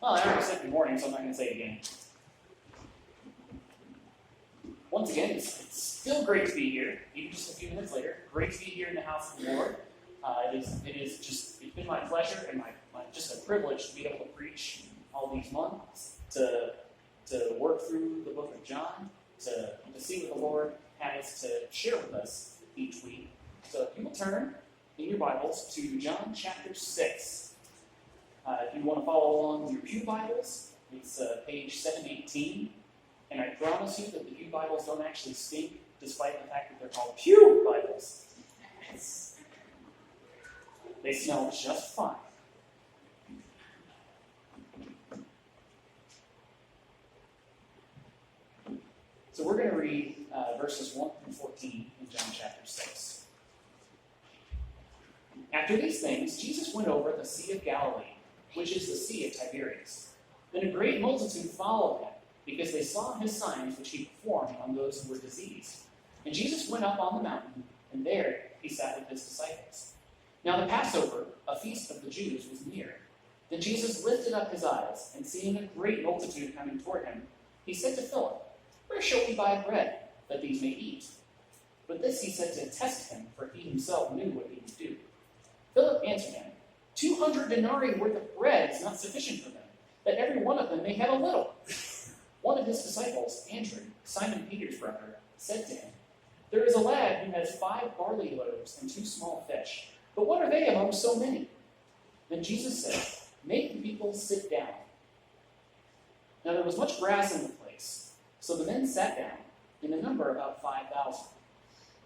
Well, I already said good morning, so I'm not going to say it again. Once again, it's still great to be here, even just a few minutes later. Great to be here in the house of the Lord. It's been my pleasure and just a privilege to be able to preach all these months, to work through the book of John, to see what the Lord has to share with us each week. So if you will turn in your Bibles to John chapter 6. If you want to follow along with your Pew Bibles, it's page 718. And I promise you that the Pew Bibles don't actually stink, despite the fact that they're called Pew Bibles. They smell just fine. So we're going to read verses 1 through 14 in John chapter 6. After these things, Jesus went over the Sea of Galilee, which is the Sea of Tiberias. Then a great multitude followed him, because they saw his signs which he performed on those who were diseased. And Jesus went up on the mountain, and there he sat with his disciples. Now the Passover, a feast of the Jews, was near. Then Jesus lifted up his eyes, and seeing a great multitude coming toward him, he said to Philip, "Where shall we buy bread, that these may eat?" But this he said to test him, for he himself knew what he would do. Philip answered him, 200 denarii worth of bread is not sufficient for them, that every one of them may have a little. One of his disciples, Andrew, Simon Peter's brother, said to him, "There is a lad who has 5 barley loaves and 2 small fish, but what are they among so many?" Then Jesus said, "Make the people sit down." Now there was much grass in the place, so the men sat down, in the number about 5,000.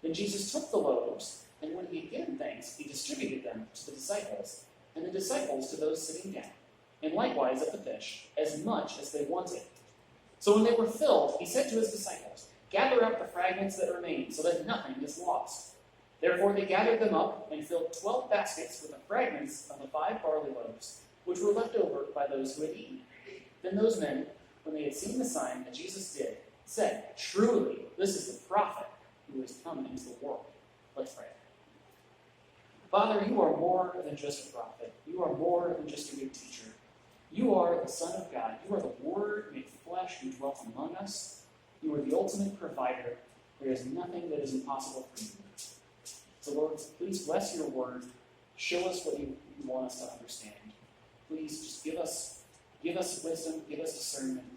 Then Jesus took the loaves, and when he had given thanks, he distributed them to the disciples, and the disciples to those sitting down, and likewise of the fish, as much as they wanted. So when they were filled, he said to his disciples, "Gather up the fragments that remain, so that nothing is lost." Therefore they gathered them up and filled 12 baskets with the fragments of the 5 barley loaves, which were left over by those who had eaten. Then those men, when they had seen the sign that Jesus did, said, "Truly, this is the prophet who has come into the world." Let's pray. Father, you are more than just a prophet. You are more than just a good teacher. You are the Son of God. You are the Word made flesh who dwelt among us. You are the ultimate provider. There is nothing that is impossible for you. So Lord, please bless your word. Show us what you want us to understand. Please just give us wisdom, give us discernment,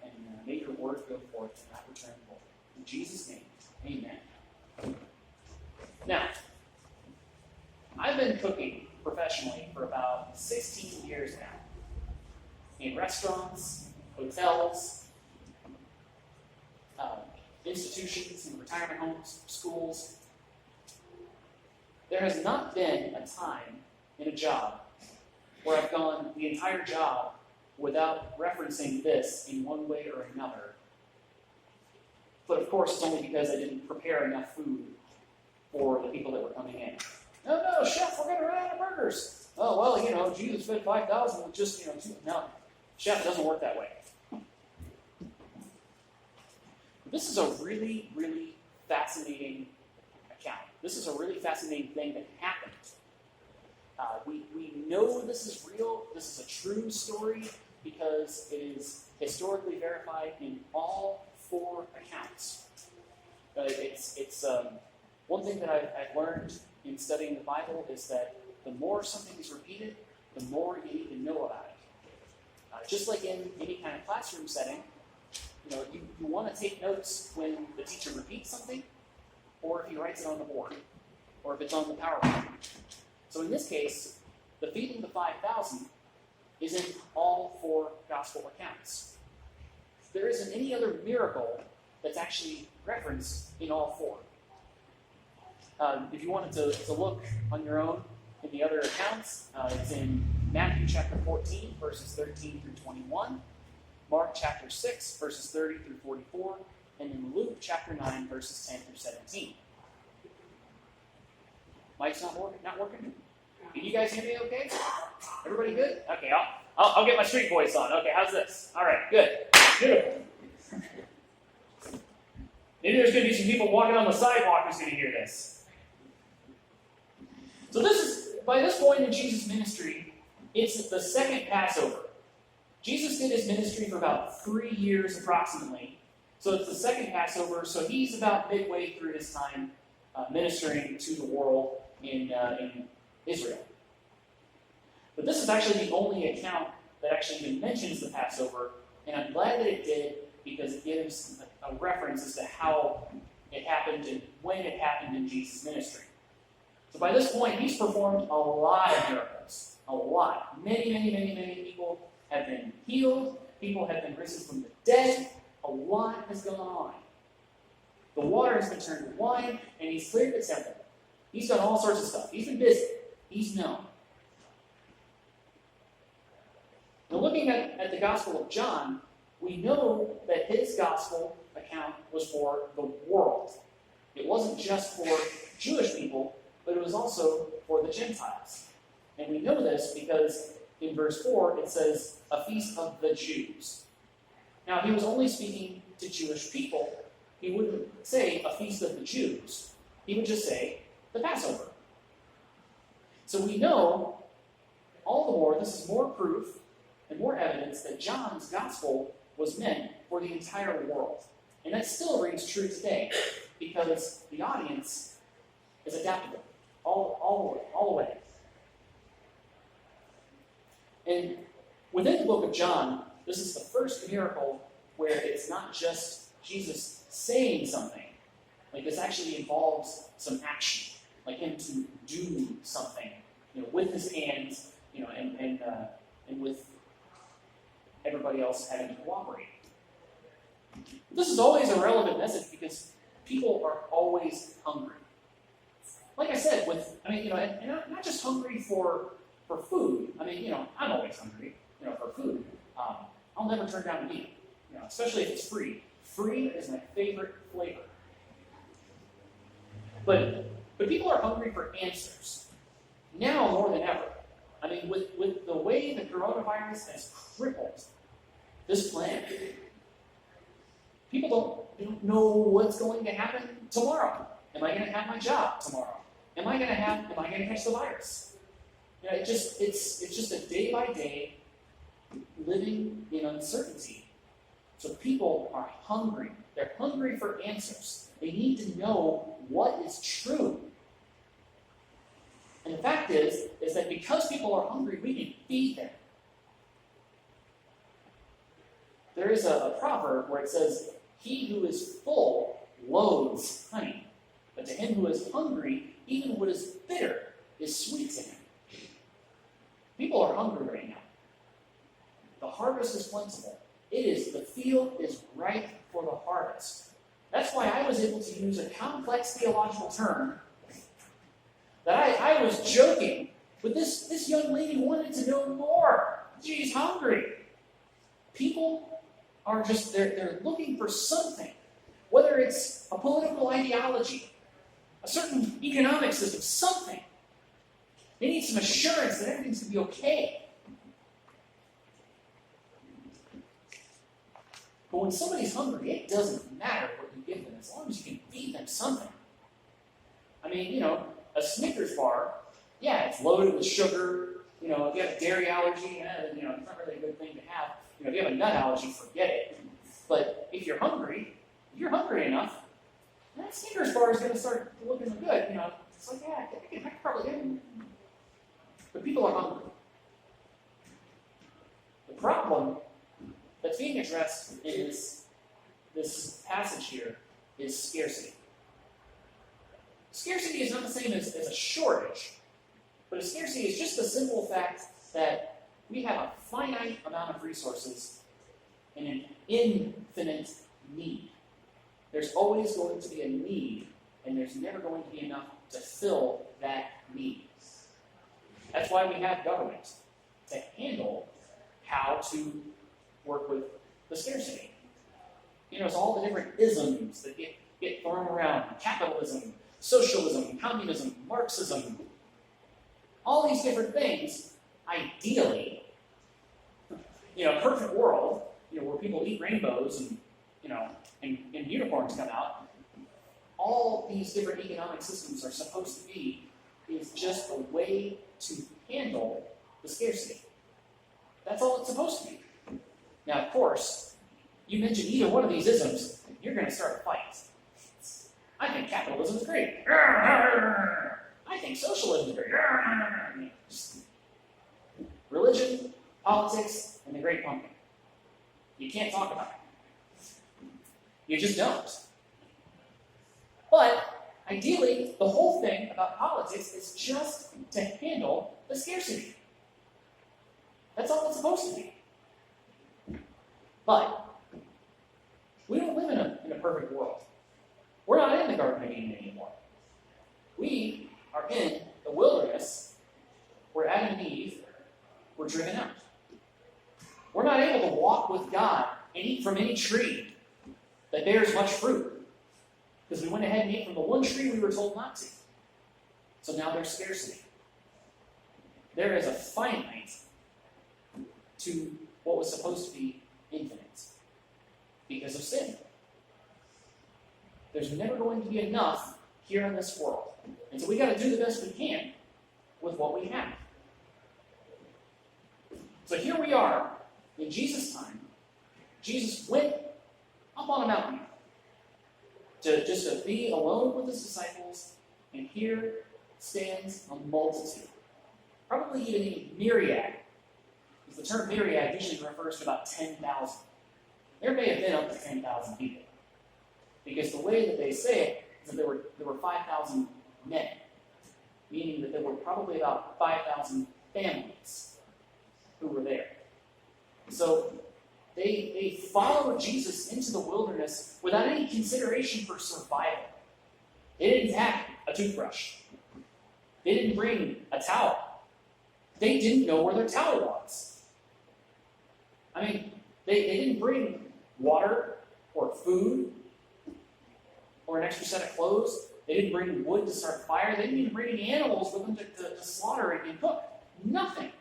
and make your word go forth and not return void. In Jesus' name, amen. Now, I've been cooking professionally for about 16 years now. In restaurants, hotels, institutions and retirement homes, schools. There has not been a time in a job where I've gone the entire job without referencing this in one way or another. But of course, it's only because I didn't prepare enough food for the people that were coming in. No, chef, we're going to run out of burgers. Oh, well, Jesus fed 5,000 with just, 2. No, chef, it doesn't work that way. This is a really, really fascinating account. This is a really fascinating thing that happened. We know this is real. This is a true story because it is historically verified in all 4 accounts. It's one thing that I've learned in studying the Bible is that the more something is repeated, the more you need to know about it. Just like in any kind of classroom setting, you want to take notes when the teacher repeats something, or if he writes it on the board, or if it's on the PowerPoint. So in this case, the feeding the 5,000 is in all 4 gospel accounts. There isn't any other miracle that's actually referenced in all 4. If you wanted to look on your own in the other accounts, it's in Matthew chapter 14, verses 13 through 21, Mark chapter 6, verses 30 through 44, and in Luke chapter 9, verses 10 through 17. Mic's not working? Can you guys hear me okay? Everybody good? Okay, I'll get my street voice on. Okay, how's this? All right, good. Beautiful. Maybe there's going to be some people walking on the sidewalk who's going to hear this. So by this point in Jesus' ministry, it's the second Passover. Jesus did his ministry for about 3 years approximately. So it's the second Passover, so he's about midway through his time ministering to the world in Israel. But this is actually the only account that actually even mentions the Passover, and I'm glad that it did because it gives a reference as to how it happened and when it happened in Jesus' ministry. So by this point, he's performed a lot of miracles. A lot. Many people have been healed. People have been risen from the dead. A lot has gone on. The water has been turned to wine, and he's cleared the temple. He's done all sorts of stuff. He's been busy. He's known. Now, looking at the Gospel of John, we know that his Gospel account was for the world. It wasn't just for Jewish people, but it was also for the Gentiles. And we know this because in verse 4 it says, a feast of the Jews. Now, he was only speaking to Jewish people. He wouldn't say a feast of the Jews. He would just say the Passover. So we know all the more, this is more proof and more evidence that John's gospel was meant for the entire world. And that still rings true today because the audience is adaptable all the way. And within the book of John, this is the first miracle where it's not just Jesus saying something. Like this actually involves some action, like him to do something, with his hands, and with everybody else having to cooperate. This is always a relevant message because people are always hungry. Like I said, and not just hungry for food. I'm always hungry, for food. I'll never turn down a meal, especially if it's free. Free is my favorite flavor. But people are hungry for answers. Now more than ever. With the way the coronavirus has crippled this planet, people don't know what's going to happen tomorrow. Am I going to have my job tomorrow? Am I going to catch the virus? It's just a day by day living in uncertainty. So people are hungry. They're hungry for answers. They need to know what is true. And the fact is that because people are hungry, we can feed them. There is a proverb where it says, he who is full loathes honey, but to him who is hungry, even what is bitter is sweet to him. People are hungry right now. The harvest is plentiful. The field is ripe for the harvest. That's why I was able to use a complex theological term that I was joking, but this young lady wanted to know more. She's hungry. People are they're looking for something, whether it's a political ideology, a certain economic system, something. They need some assurance that everything's going to be okay. But when somebody's hungry, it doesn't matter what you give them, as long as you can feed them something. A Snickers bar, yeah, it's loaded with sugar. If you have a dairy allergy, it's not really a good thing to have. If you have a nut allergy, forget it. But if you're hungry enough, that Snickers bar is going to start looking good. It's like, yeah, I can probably get it. But people are hungry. The problem that's being addressed in this passage here is scarcity. Scarcity is not the same as a shortage, but a scarcity is just the simple fact that we have a finite amount of resources and an infinite need. There's always going to be a need, and there's never going to be enough to fill that need. That's why we have government, to handle how to work with the scarcity. It's all the different isms that get thrown around. Capitalism, socialism, communism, Marxism. All these different things, ideally, a perfect world, where people eat rainbows and unicorns come out. All these different economic systems are supposed to be is just a way to handle the scarcity. That's all it's supposed to be. Now, of course, you mention either one of these isms, you're going to start a fight. I think capitalism is great. I think socialism is great. Religion, politics, and the Great Pumpkin. You can't talk about it. You just don't. But ideally, the whole thing about politics is just to handle the scarcity. That's all it's supposed to be. But we don't live in a perfect world. We're not in the Garden of Eden anymore. We are in the wilderness where Adam and Eve were driven out. We're not able to walk with God and eat from any tree that bears much fruit, because we went ahead and ate from the one tree we were told not to. So now there's scarcity. There is a finite to what was supposed to be infinite because of sin. There's never going to be enough here in this world. And so we got to do the best we can with what we have. So here we are in Jesus' time. Jesus went up on a mountain to be alone with his disciples, and here stands a multitude. Probably even a myriad. Because the term myriad usually refers to about 10,000. There may have been up to 10,000 people. Because the way that they say it is that there were 5,000 men. Meaning that there were probably about 5,000 families who were there. So they followed Jesus into the wilderness without any consideration for survival. They didn't have a toothbrush. They didn't bring a towel. They didn't know where their towel was. I mean, they didn't bring water or food or an extra set of clothes. They didn't bring wood to start a fire. They didn't even bring any animals with them to slaughter and cook. Nothing.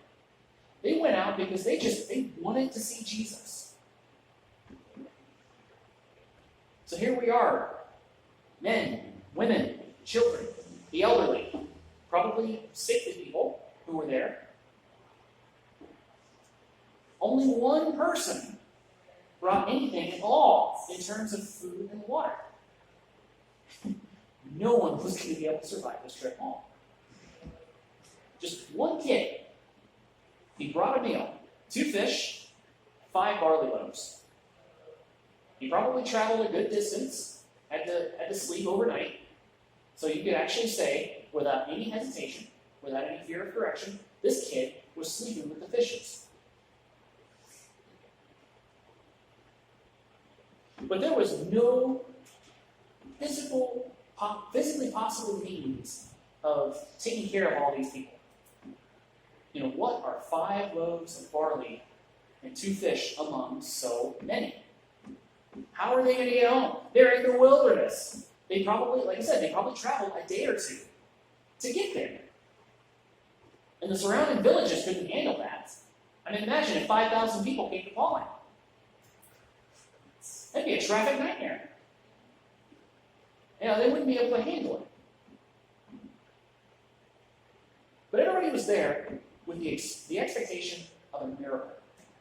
They went out because they wanted to see Jesus. So here we are. Men, women, children, the elderly, probably sickly people who were there. Only one person brought anything at all in terms of food and water. No one was going to be able to survive this trip home. Just one kid. He brought a meal. 2 fish, 5 barley loaves. He probably traveled a good distance, had to sleep overnight. So you could actually say, without any hesitation, without any fear of correction, this kid was sleeping with the fishes. But there was no physically possible means of taking care of all these people. You know, what are 5 loaves of barley and 2 fish among so many? How are they going to get home? They're in the wilderness. They probably, like I said, they probably traveled a day or two to get there. And the surrounding villages couldn't handle that. I mean, imagine if 5,000 people came to Pawling. That'd be a traffic nightmare. You know, they wouldn't be able to handle it. But everybody was there with the expectation of a miracle.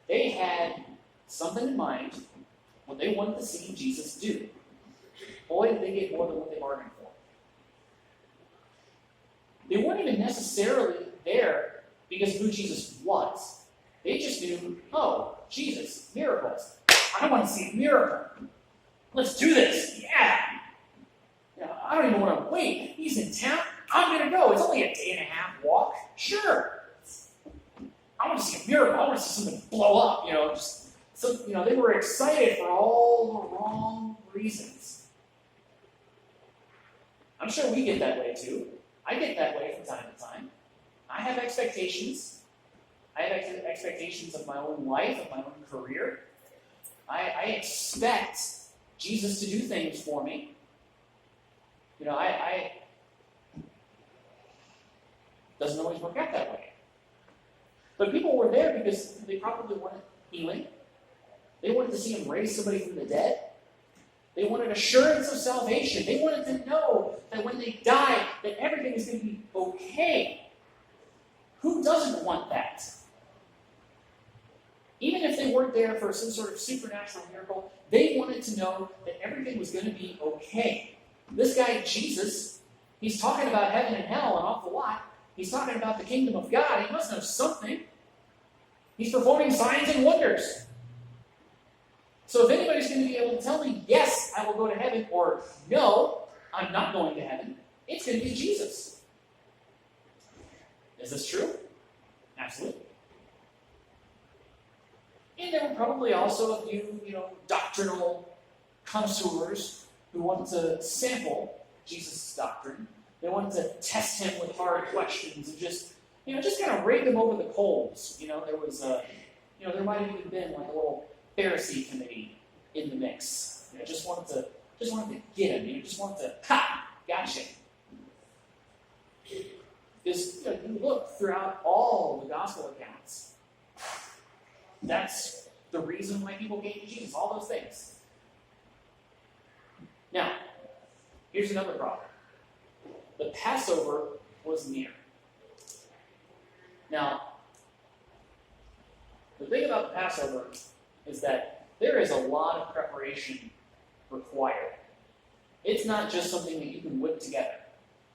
They had something in mind, what they wanted to see Jesus do. Boy, did they get more than what they bargained for. They weren't even necessarily there because of who Jesus was. They just knew, oh, Jesus, miracles. I want to see a miracle. Let's do this. Yeah. You know, I don't even want to wait. He's in town. I'm going to go. It's only a day and a half walk. Sure. I want to see a miracle. I want to see something blow up. They were excited for all the wrong reasons. I'm sure we get that way too. I get that way from time to time. I have expectations. I have expectations of my own life, of my own career. I expect Jesus to do things for me. You know, I doesn't always work out that way. But people were there because they probably wanted healing. They wanted to see him raise somebody from the dead. They wanted assurance of salvation. They wanted to know that when they died, that everything is going to be okay. Who doesn't want that? Even if they weren't weren't there for some sort of supernatural miracle. They wanted to know that everything was going to be okay. This guy, Jesus, he's talking about heaven and hell an awful lot. He's talking about the kingdom of God. He must know something. He's performing signs and wonders. So if anybody's going to be able to tell me, yes, I will go to heaven, or no, I'm not going to heaven, it's going to be Jesus. Is this true? Absolutely. And there were probably also a few, doctrinal connoisseurs who wanted to sample Jesus' doctrine. They wanted to test him with hard questions and just kind of rake him over the coals. There was there might have even been like a little Pharisee committee in the mix. Just wanted to get him. Just wanted to, gotcha. Because you look throughout all the gospel accounts. That's the reason why people came to Jesus. All those things. Now, here's another problem. The Passover was near. Now, the thing about the Passover is that there is a lot of preparation required. It's not just something that you can whip together.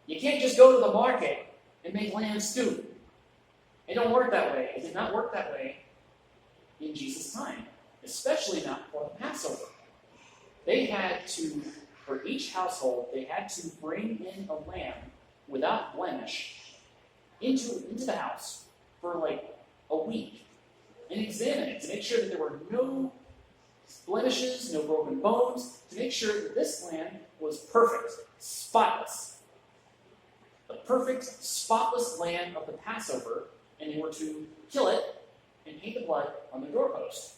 You can't just go to the market and make lamb stew. It don't work that way. It did not work that way in Jesus' time, especially not for the Passover. They had to, for each household, they had to bring in a lamb without blemish into the house for like a week and examine it to make sure that there were no blemishes, no broken bones, to make sure that this lamb was perfect, spotless. The perfect, spotless lamb of the Passover, and they were to kill it and paint the blood on the doorpost.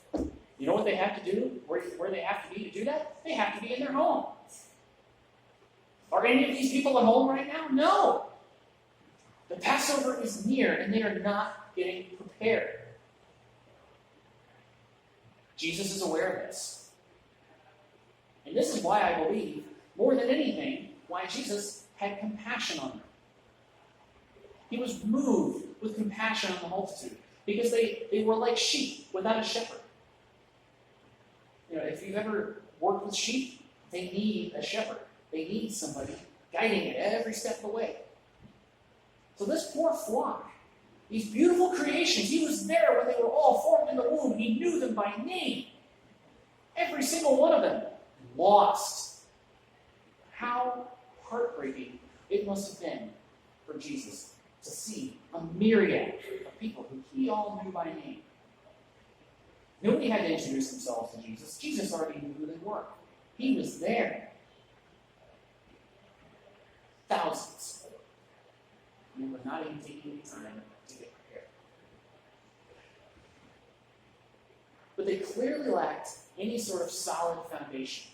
You know what they have to do? Where they have to be to do that? They have to be in their home. Are any of these people at home right now? No. The Passover is near, and they are not getting prepared. Jesus is aware of this. And this is why I believe, more than anything, why Jesus had compassion on them. He was moved with compassion on the multitude, because they were like sheep without a shepherd. If you've ever worked with sheep, they need a shepherd. They need somebody guiding it every step of the way. So this poor flock, these beautiful creations, he was there when they were all formed in the womb. He knew them by name. Every single one of them lost. How heartbreaking it must have been for Jesus to see a myriad of people who he all knew by name. Nobody had to introduce themselves to Jesus. Jesus already knew who they were. He was there. Thousands. We were not even taking any time to get prepared. But they clearly lacked any sort of solid foundation.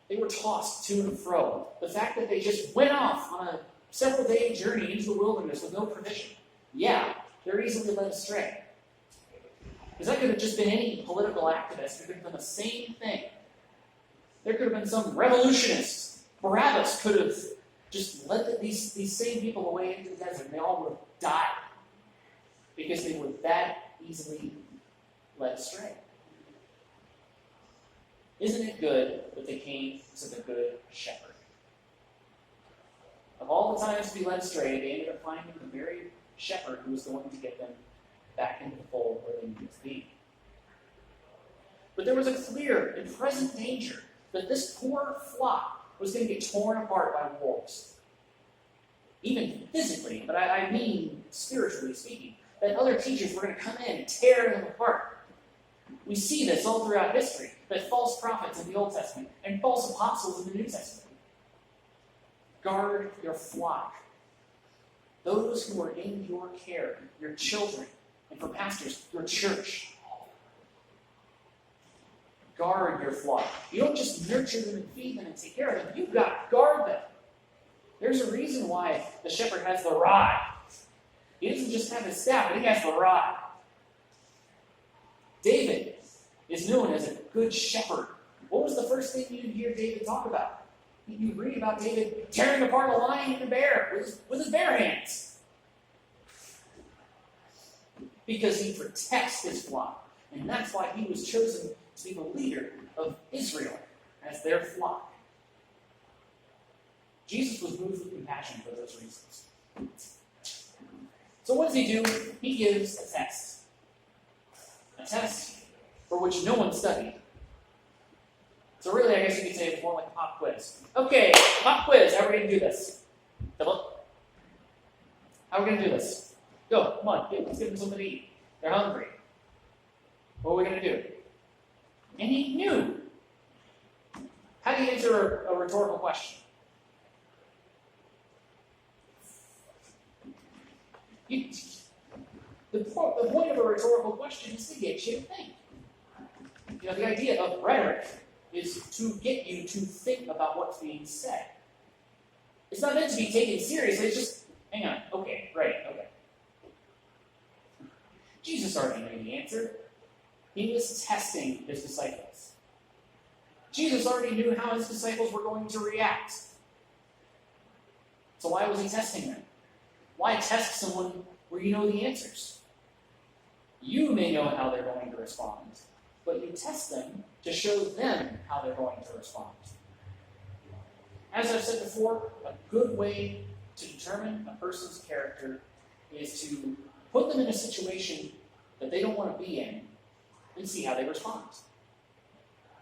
They were tossed to and fro. The fact that they just went off on a several-day journey into the wilderness with no provision. Yeah, they're easily led astray. Because that could have just been any political activist who could have done the same thing. There could have been some revolutionist. Barabbas could have just led these same people away into the desert, and they all would have died. Because they were that easily led astray. Isn't it good that they came to the good shepherd? Of all the times to be led astray, they ended up finding the very shepherd who was going to get them back into the fold where they needed to be. But there was a clear and present danger that this poor flock was going to get torn apart by wolves. Even physically, but I mean spiritually speaking, that other teachers were going to come in and tear them apart. We see this all throughout history, that false prophets in the Old Testament and false apostles in the New Testament. Guard your flock. Those who are in your care, your children, and for pastors, your church. Guard your flock. You don't just nurture them and feed them and take care of them. You've got to guard them. There's a reason why the shepherd has the rod. He doesn't just have his staff, but he has the rod. David is known as a good shepherd. What was the first thing you hear David talk about? You read about David tearing apart a lion and a bear with his bare hands. because he protects his flock. And that's why he was chosen to be the leader of Israel as their flock. Jesus was moved with compassion for those reasons. So what does he do? He gives a test. A test for which no one studied. So really, I guess you could say it's more like a pop quiz. Okay, pop quiz. How are we going to do this? Philip? How are we going to do this? Go, come on, let's give them something to eat. They're hungry. What are we going to do? And he knew. How do you answer a rhetorical question? The point of a rhetorical question is to get you to think. The idea of rhetoric is to get you to think about what's being said. It's not meant to be taken seriously, it's just, hang on, okay, right, okay. Jesus already knew the answer. He was testing his disciples. Jesus already knew how his disciples were going to react. So why was he testing them? Why test someone where you know the answers? You may know how they're going to respond, but you test them to show them how they're going to respond. As I've said before, a good way to determine a person's character is to put them in a situation that they don't want to be in and see how they respond.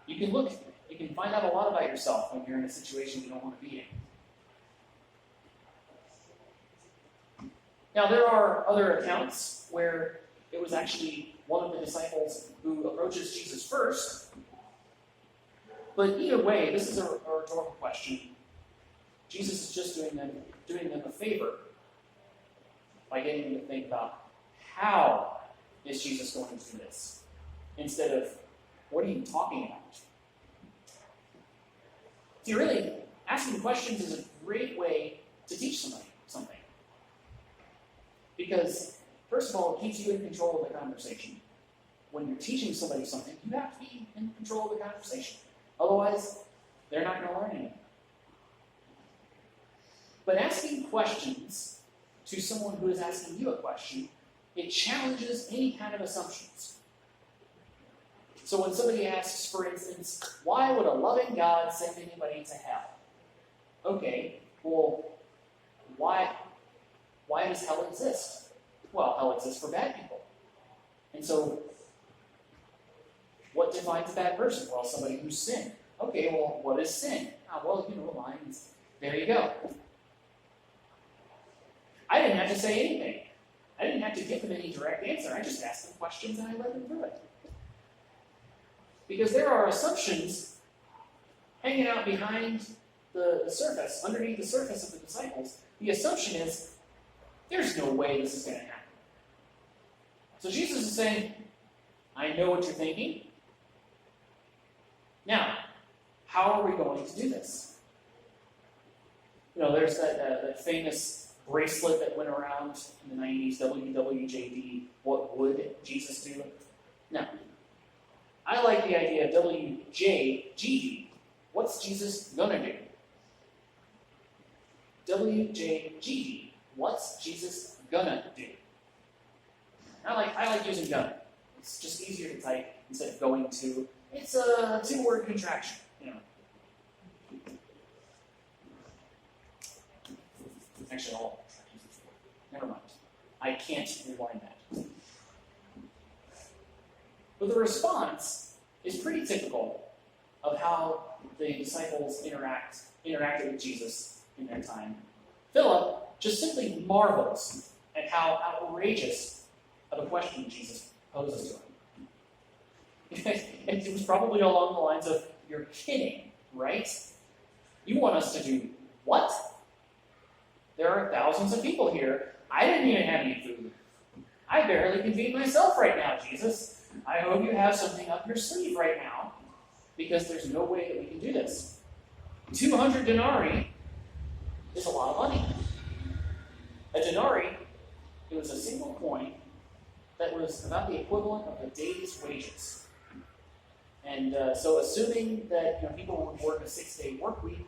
You can find out a lot about yourself when you're in a situation you don't want to be in. Now, there are other accounts where it was actually one of the disciples who approaches Jesus first. But either way, this is a rhetorical question. Jesus is just doing them a favor by getting them to think about how is Jesus going to do this, instead of what are you talking about? See, really, asking questions is a great way to teach somebody something. Because, first of all, it keeps you in control of the conversation. When you're teaching somebody something, you have to be in control of the conversation. Otherwise, they're not going to learn anything. But asking questions to someone who is asking you a question, it challenges any kind of assumptions. So when somebody asks, for instance, why would a loving God send anybody to hell? Okay, well, why does hell exist? Well, hell exists for bad people. And so, what defines a bad person? Well, somebody who's sinned. Okay, well, what is sin? Lying. There you go. I didn't have to say anything. I didn't have to give them any direct answer. I just asked them questions and I led them through it. Because there are assumptions hanging out behind the surface, underneath the surface of the disciples. The assumption is, there's no way this is going to happen. So Jesus is saying, I know what you're thinking. Now, how are we going to do this? There's that famous bracelet that went around in the 90s, WWJD, what would Jesus do? Now, I like the idea of WJGD, what's Jesus gonna do? WJGD, what's Jesus gonna do? I like using gonna. It's just easier to type instead of going to. It's a two-word contraction, Actually, all contractions. Never mind. I can't rewind that. But the response is pretty typical of how the disciples interacted with Jesus in their time. Philip just simply marvels at how outrageous of a question Jesus poses to him. And it was probably along the lines of, you're kidding, right? You want us to do what? There are thousands of people here. I didn't even have any food. I barely can feed myself right now, Jesus. I hope you have something up your sleeve right now, because there's no way that we can do this. 200 denarii is a lot of money. A denarii, it was a single coin that was about the equivalent of a day's wages. And so assuming that people would work a 6-day work week,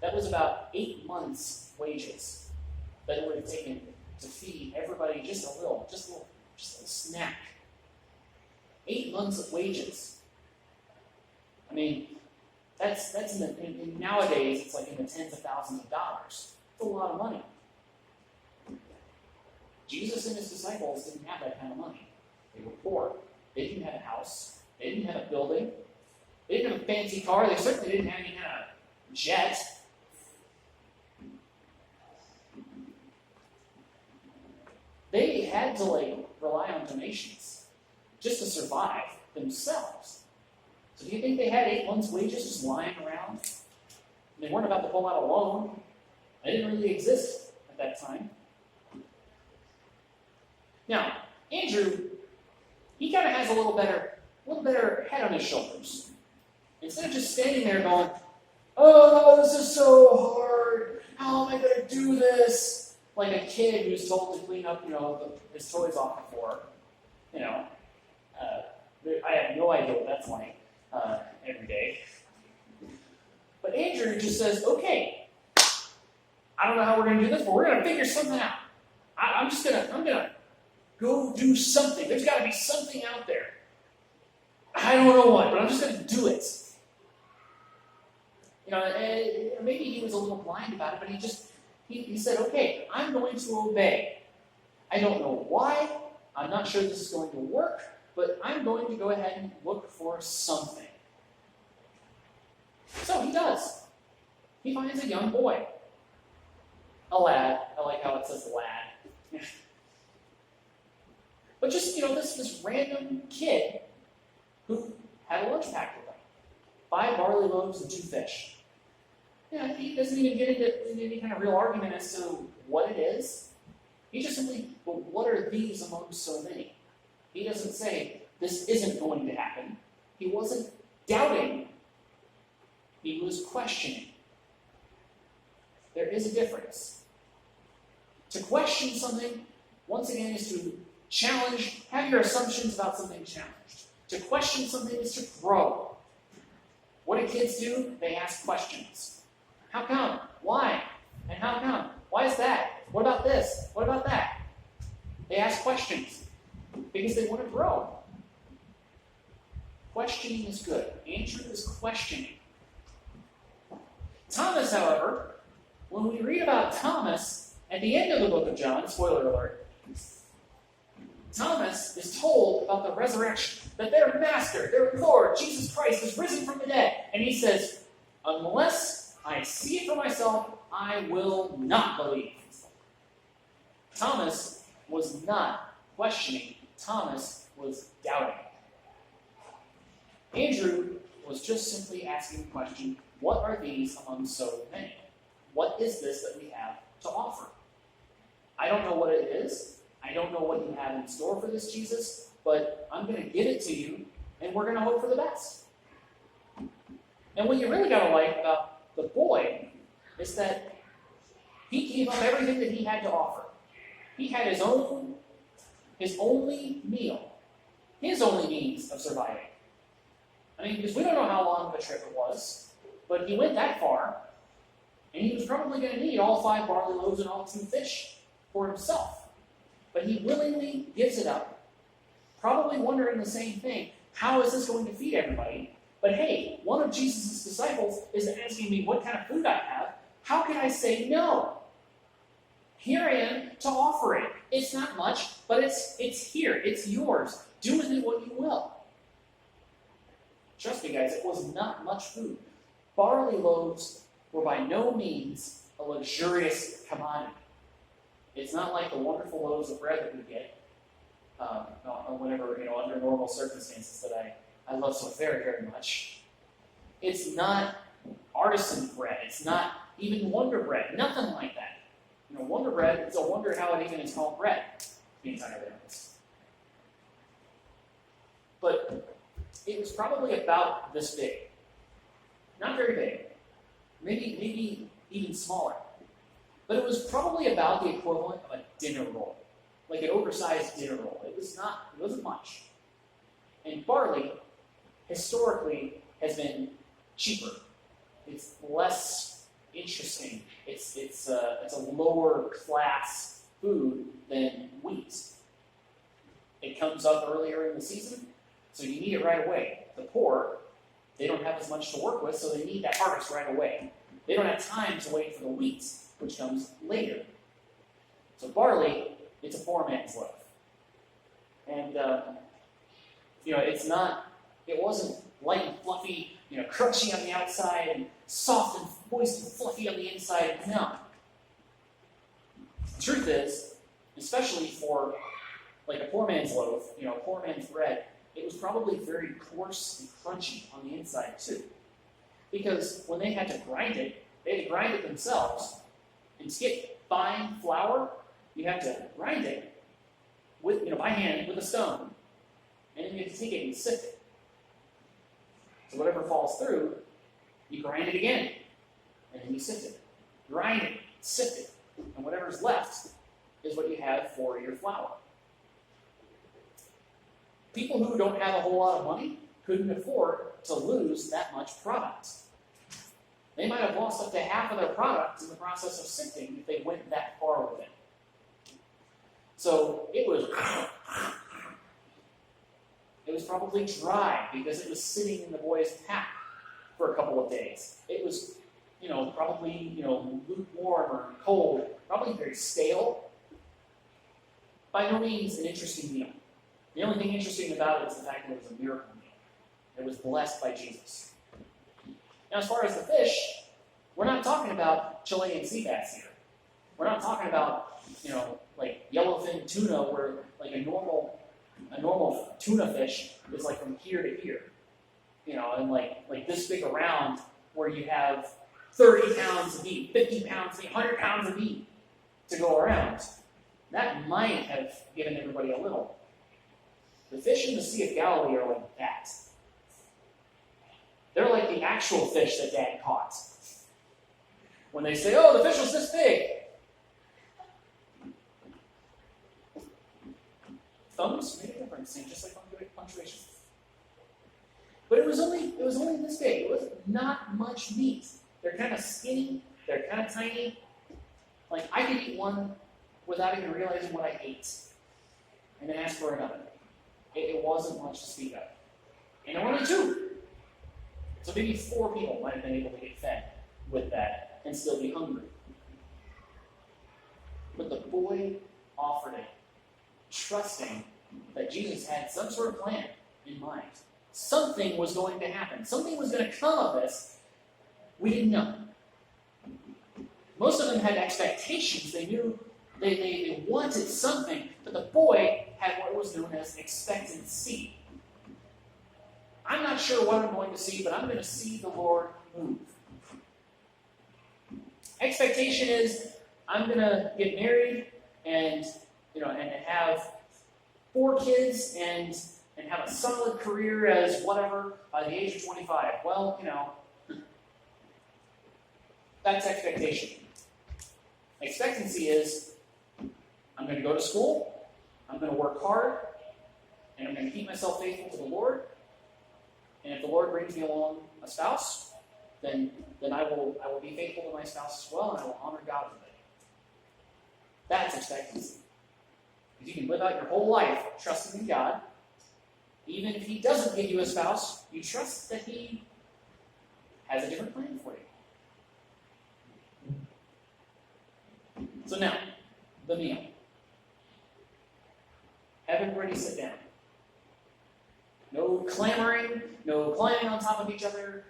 that was about 8 months' wages that it would have taken to feed everybody just Just a snack. 8 months of wages. I mean, that's nowadays it's like in the tens of thousands of dollars. It's a lot of money. Jesus and his disciples didn't have that kind of money. They were poor. They didn't have a house. They didn't have a building. They didn't have a fancy car. They certainly didn't have any kind of jet. They had to rely on donations just to survive themselves. So do you think they had 8 months' wages just lying around? They weren't about to pull out a loan. They didn't really exist at that time. Now, Andrew, he kind of has a little better head on his shoulders. Instead of just standing there going, "Oh, this is so hard. How am I going to do this?" Like a kid who's told to clean up, his toys off the floor. I have no idea what that's like every day. But Andrew just says, "Okay, I don't know how we're going to do this, but we're going to figure something out. I'm going to go do something. There's got to be something out there. I don't know what, but I'm just going to do it." Maybe he was a little blind about it, but he said, "Okay, I'm going to obey. I don't know why. I'm not sure this is going to work, but I'm going to go ahead and look for something." So he does. He finds a young boy. A lad. I like how it says lad. But just, this random kid who had a lunch pack with him. 5 barley loaves and 2 fish. He doesn't even get into any kind of real argument as to what it is. He just simply, "Well, what are these among so many?" He doesn't say, "This isn't going to happen." He wasn't doubting. He was questioning. There is a difference. To question something, once again, is to challenge, have your assumptions about something challenged. To question something is to grow. What do kids do? They ask questions. How come? Why? And how come? Why is that? What about this? What about that? They ask questions because they want to grow. Questioning is good. Andrew is questioning. Thomas, however, when we read about Thomas at the end of the book of John, spoiler alert, Thomas is told about the resurrection, that their master, their Lord, Jesus Christ, is risen from the dead. And he says, "Unless I see it for myself, I will not believe." Thomas was not questioning. Thomas was doubting. Andrew was just simply asking the question, what are these among so many? What is this that we have to offer? I don't know what it is. I don't know what you have in store for this, Jesus, but I'm going to give it to you, and we're going to hope for the best. And what you really got to like about the boy is that he gave up everything that he had to offer. He had his only meal, his only means of surviving. Because we don't know how long of a trip it was, but he went that far, and he was probably going to need all 5 barley loaves and all 2 fish for himself. But he willingly gives it up, probably wondering the same thing. How is this going to feed everybody? But hey, one of Jesus' disciples is asking me what kind of food I have. How can I say no? Here I am to offer it. It's not much, but it's here. It's yours. Do with it what you will. Trust me, guys, it was not much food. Barley loaves were by no means a luxurious commodity. It's not like the wonderful loaves of bread that we get whenever, under normal circumstances that I love so very, very much. It's not artisan bread. It's not even Wonder Bread. Nothing like that. Wonder Bread, it's a wonder how it even is called bread, to be entirely honest. But it was probably about this big. Not very big. Maybe even smaller. But it was probably about the equivalent of a dinner roll. Like an oversized dinner roll. It wasn't much. And barley, historically, has been cheaper. It's less interesting. It's a lower class food than wheat. comes up earlier in the season, so you need it right away. The poor, they don't have as much to work with, so they need that harvest right away. They don't have time to wait for the wheat, which comes later. So barley, it's a poor man's loaf. And, it wasn't light and fluffy, crunchy on the outside and soft and moist and fluffy on the inside. No. The truth is, especially for like a poor man's loaf, a poor man's bread, it was probably very coarse and crunchy on the inside too. Because when they had to grind it, they had to grind it themselves. And to get fine flour, you have to grind it with, by hand with a stone. And then you have to take it and sift it. So whatever falls through, you grind it again. And then you sift it. Grind it, sift it. And whatever's left is what you have for your flour. People who don't have a whole lot of money couldn't afford to lose that much product. They might have lost up to half of their product in the process of sifting if they went that far with it. So it was probably dry because it was sitting in the boy's pack for a couple of days. It was, probably, lukewarm or cold, probably very stale. By no means an interesting meal. The only thing interesting about it is the fact that it was a miracle meal. It was blessed by Jesus. Now, as far as the fish, we're not talking about Chilean sea bass here. We're not talking about, like yellowfin tuna, where like a normal tuna fish is like from here to here. And like this big around where you have 30 pounds of meat, 50 pounds of meat, 100 pounds of meat to go around. That might have given everybody a little. The fish in the Sea of Galilee are like that. They're like the actual fish that Dad caught. When they say, oh, the fish was this big. Thumbs made a difference, just like punctuation. But it was only this big. It was not much meat. They're kind of skinny. They're kind of tiny. Like, I could eat one without even realizing what I ate. And then ask for another. It wasn't much to speak of. And there were only two. So maybe 4 people might have been able to get fed with that and still be hungry. But the boy offered it, trusting that Jesus had some sort of plan in mind. Something was going to happen. Something was going to come of this. We didn't know. Most of them had expectations. They knew they wanted something, but the boy had what was known as expectancy. I'm not sure what I'm going to see, but I'm going to see the Lord move. Expectation is I'm going to get married and have 4 kids and have a solid career as whatever by the age of 25. Well, that's expectation. Expectancy is I'm going to go to school, I'm going to work hard, and I'm going to keep myself faithful to the Lord. And if the Lord brings me along a spouse, then I will be faithful to my spouse as well, and I will honor God with it. That's expectancy. Because you can live out your whole life trusting in God. Even if He doesn't give you a spouse, you trust that He has a different plan for you. So now, the meal. Have everybody sit down. No clamoring, no climbing on top of each other,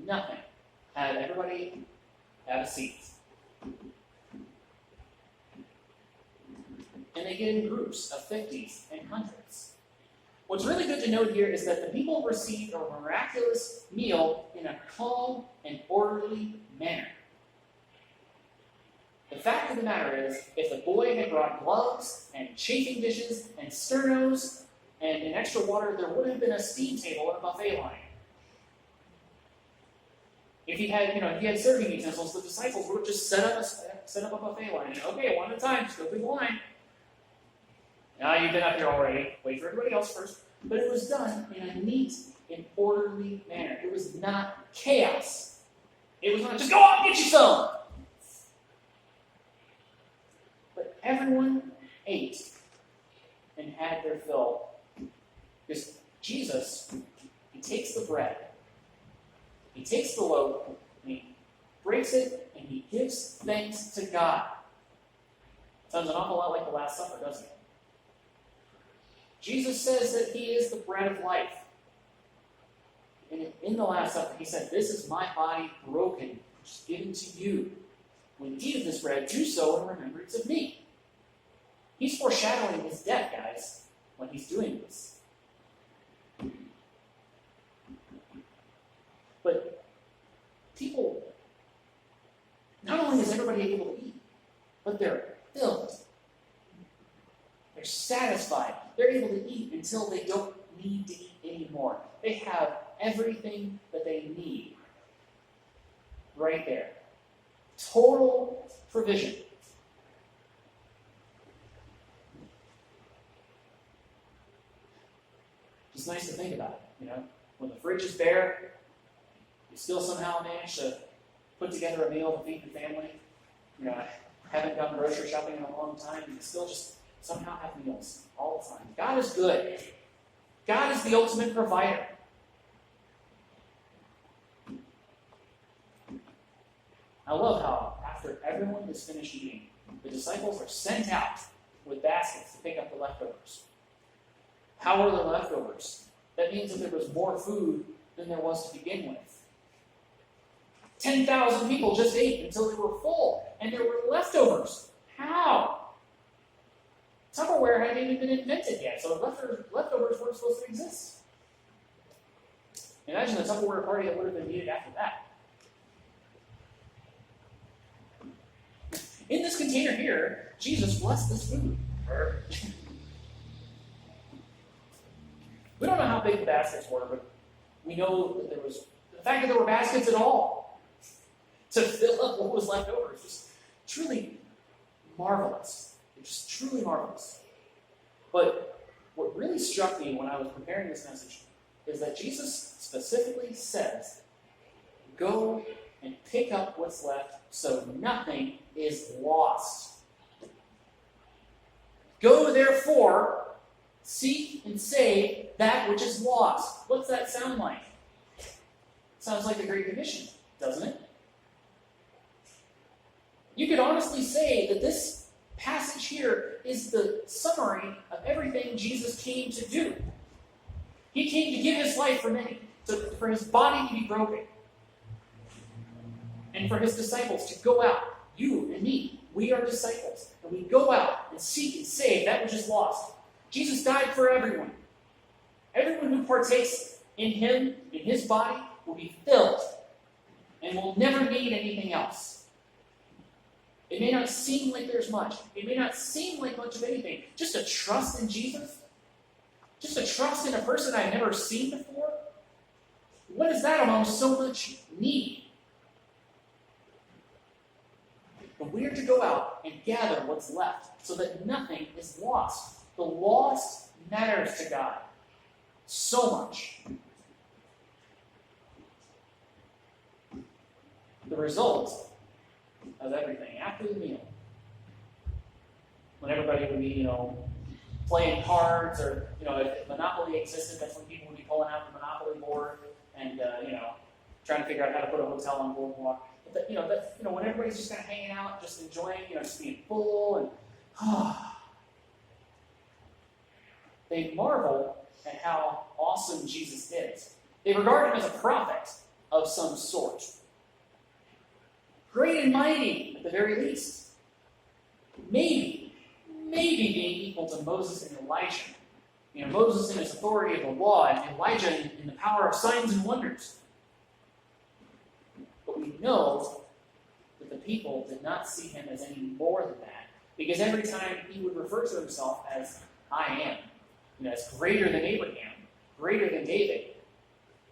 nothing. Have everybody have a seat. And they get in groups of 50s and 100s. What's really good to note here is that the people received a miraculous meal in a calm and orderly manner. The fact of the matter is, if the boy had brought gloves and chafing dishes and sternos and an extra water, there would have been a steam table and a buffet line. If he had serving utensils, the disciples would have just set up a buffet line. And, okay, one at a time, just go through the line. Now you've been up here already. Wait for everybody else first. But it was done in a neat and orderly manner. It was not chaos. It was not just go out and get you some. But everyone ate and had their fill Because Jesus, he takes the bread, he takes the loaf, and he breaks it, and he gives thanks to God. Sounds an awful lot like the Last Supper, doesn't it? Jesus says that he is the bread of life. And in the Last Supper, he said, "This is my body broken, which is given to you. When you eat of this bread, do so in remembrance of me." He's foreshadowing his death, guys, when he's doing this. But people, not only is everybody able to eat, but they're filled. They're satisfied. They're able to eat until they don't need to eat anymore. They have everything that they need right there. Total provision. It's nice to think about it, When the fridge is bare, you still somehow manage to put together a meal to feed your family. Haven't gone grocery shopping in a long time, and you still just somehow have meals all the time. God is good. God is the ultimate provider. I love how, after everyone is finished eating, the disciples are sent out with baskets to pick up the leftovers. How are the leftovers? That means that there was more food than there was to begin with. 10,000 people just ate until they were full, and there were leftovers. How? Tupperware hadn't even been invented yet, so leftovers weren't supposed to exist. Imagine the Tupperware party that would have been needed after that. In this container here, Jesus blessed this food. We don't know how big the baskets were, but we know that the fact that there were baskets at all to fill up what was left over is just truly marvelous. It's just truly marvelous. But what really struck me when I was preparing this message is that Jesus specifically says, "Go and pick up what's left so nothing is lost. Go therefore, seek and save that which is lost." What's that sound like? Sounds like the Great Commission, doesn't it? You could honestly say that this passage here is the summary of everything Jesus came to do. He came to give his life for many, for his body to be broken, and for his disciples to go out. You and me, we are disciples, and we go out and seek and save that which is lost. Jesus died for everyone. Everyone who partakes in him, in his body, will be filled and will never need anything else. It may not seem like there's much. It may not seem like much of anything. Just a trust in Jesus, just a trust in a person I've never seen before. What is that among so much need? But we are to go out and gather what's left so that nothing is lost. The lost matters to God so much. The result of everything after the meal, when everybody would be, playing cards, or, if Monopoly existed, that's when people would be pulling out the Monopoly board and, trying to figure out how to put a hotel on Boardwalk. But when everybody's just kind of hanging out, just enjoying, just being full, and they marvel at how awesome Jesus is. They regard him as a prophet of some sort. Great and mighty, at the very least. Maybe being equal to Moses and Elijah. Moses in his authority of the law, and Elijah in the power of signs and wonders. But we know that the people did not see him as any more than that, because every time he would refer to himself as "I am," as greater than Abraham, greater than David,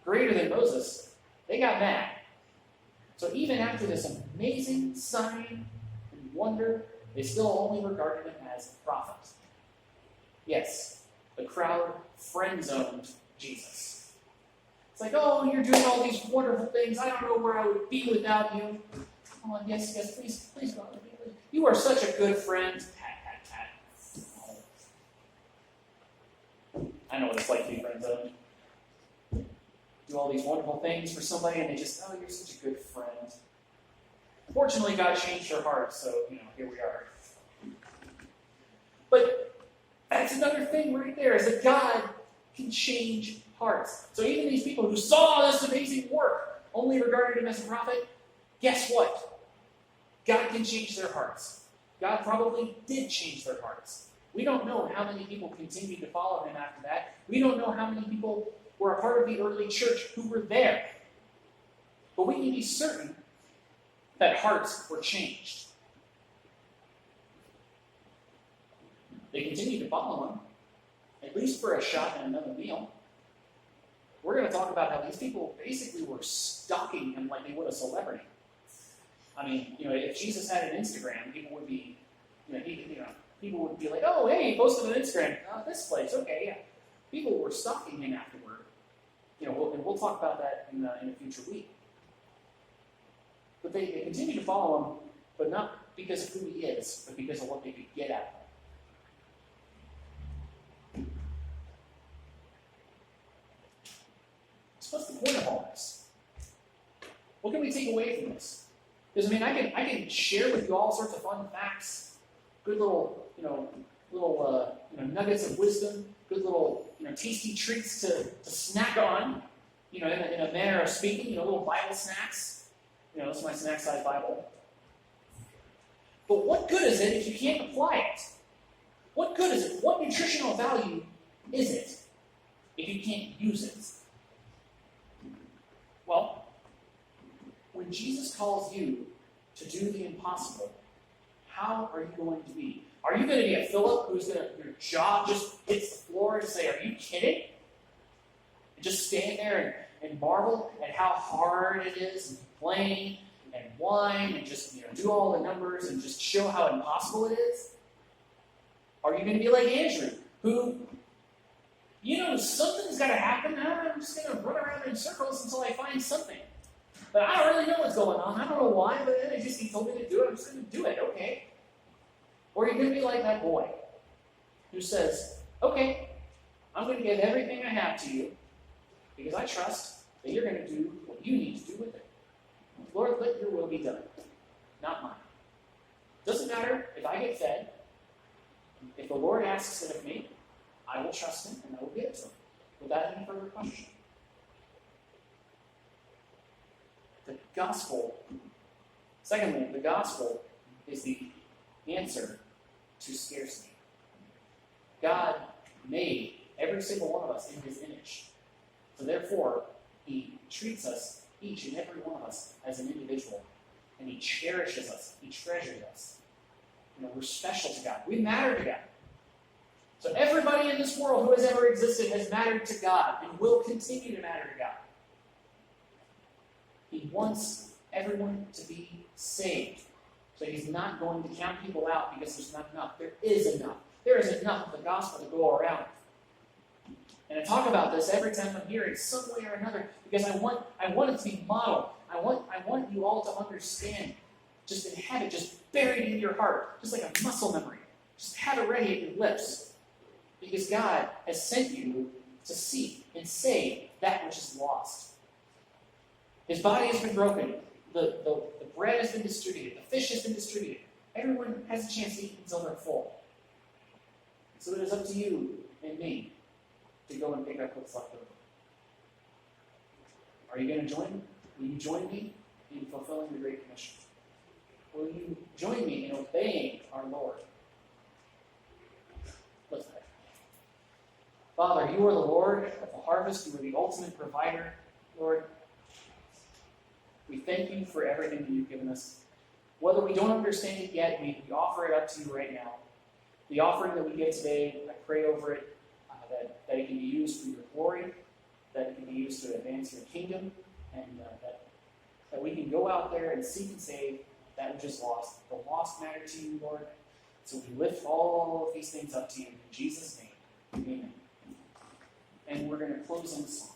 greater than Moses, they got mad. So even after this amazing sign and wonder, they still only regarded him as a prophet. Yes, the crowd friend-zoned Jesus. It's like, "Oh, you're doing all these wonderful things. I don't know where I would be without you." "Oh, yes, please, God. You are such a good friend." Pat, pat, pat. Oh. I know what it's like to be friends do all these wonderful things for somebody, and they just, oh, you're such a good friend. Fortunately, God changed their hearts, so, here we are. But that's another thing right there, is that God can change hearts. So even these people who saw this amazing work only regarded him as a prophet, guess what? God can change their hearts. God probably did change their hearts. We don't know how many people continued to follow him after that. We don't know how many people were a part of the early church who were there. But we can be certain that hearts were changed. They continued to follow him, at least for a shot and another meal. We're going to talk about how these people basically were stalking him like they would a celebrity. I mean, if Jesus had an Instagram, people would be, people would be like, oh, hey, he posted an Instagram. This place, okay, yeah. People were stalking him afterward. And we'll talk about that in a future week. But they continue to follow him, but not because of who he is, but because of what they could get out of him. So what's the point of all this? What can we take away from this? Because I can share with you all sorts of fun facts, good little nuggets of wisdom, good little tasty treats to snack on, in a manner of speaking, little Bible snacks. This is my snack size Bible. But what good is it if you can't apply it? What good is it? What nutritional value is it if you can't use it? Well, when Jesus calls you to do the impossible, how are you going to be? Are you going to be a Philip your jaw just hits the floor and say, are you kidding? And just stand there and marvel at how hard it is and complain and whine and just do all the numbers and just show how impossible it is? Are you going to be like Andrew, who, something's got to happen. I'm just going to run around in circles until I find something. But I don't really know what's going on. I don't know why, but he told me to do it. I'm just going to do it, okay? Or are you going to be like that boy who says, okay, I'm going to give everything I have to you because I trust that you're going to do what you need to do with it. Lord, let your will be done, not mine. Doesn't matter if I get fed. If the Lord asks it of me, I will trust him and I will give it to him without any further question. Secondly, the gospel is the answer to scarcity. God made every single one of us in his image. So therefore, he treats us, each and every one of us, as an individual. And he cherishes us. He treasures us. We're special to God. We matter to God. So everybody in this world who has ever existed has mattered to God and will continue to matter to God. He wants everyone to be saved. So he's not going to count people out because there's not enough. There is enough. There is enough of the gospel to go around. And I talk about this every time I'm here in some way or another because I want it to be modeled. I want you all to understand, just and have it just buried in your heart, just like a muscle memory. Just have it ready at your lips. Because God has sent you to seek and save that which is lost. His body has been broken. The bread has been distributed. The fish has been distributed. Everyone has a chance to eat until they're full. So it is up to you and me to go and pick up what's left over. Are you going to join? Will you join me in fulfilling the Great Commission? Will you join me in obeying our Lord? Let's pray. Father, you are the Lord of the harvest. You are the ultimate provider, Lord. We thank you for everything that you've given us. Whether we don't understand it yet, we offer it up to you right now. The offering that we give today, I pray over it, that it can be used for your glory, that it can be used to advance your kingdom, and that we can go out there and seek and save that which is lost. The lost matter to you, Lord. So we lift all of these things up to you in Jesus' name. Amen. And we're going to close in song.